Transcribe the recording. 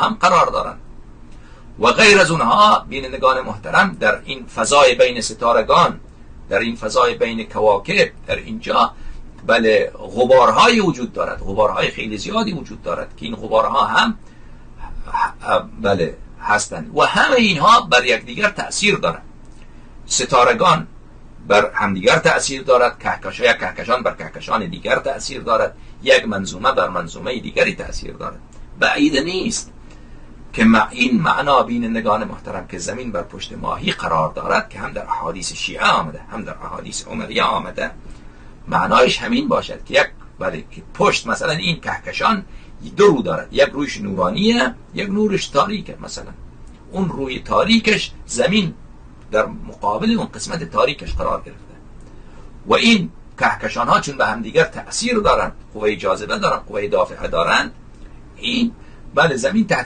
هم قرار دارند. و غیر از اونها بینندگان محترم، در این فضای بین ستارگان، در این فضای بین کواکب، در اینجا بله غبارهای وجود دارد، غبارهای خیلی زیادی وجود دارد که این غبارها هم بله هستند و همه اینها بر یکدیگر تأثیر دارند. ستارگان بر همدیگر تأثیر دارد، کهکشان بر کهکشان دیگر تأثیر دارد، یک منظومه بر منظومه دیگری تأثیر دارد. بعید نیست که این معنا بینندگان محترم که زمین بر پشت ماهی قرار دارد که هم در احادیث شیعه آمده هم در احادیث عمریه آمده، معنایش همین باشد که که پشت مثلا این کهکشان دو رو دارد، یک رویش نورانیه، یک نورش تاریکه. مثلا اون روی تاریکش زمین در مقابل اون قسمت تاریکش قرار گرفته و این کهکشان ها چون به هم دیگر تأثیر دارند، قوه جاذبه دارند، قوه دافعه دارند، این زمین تحت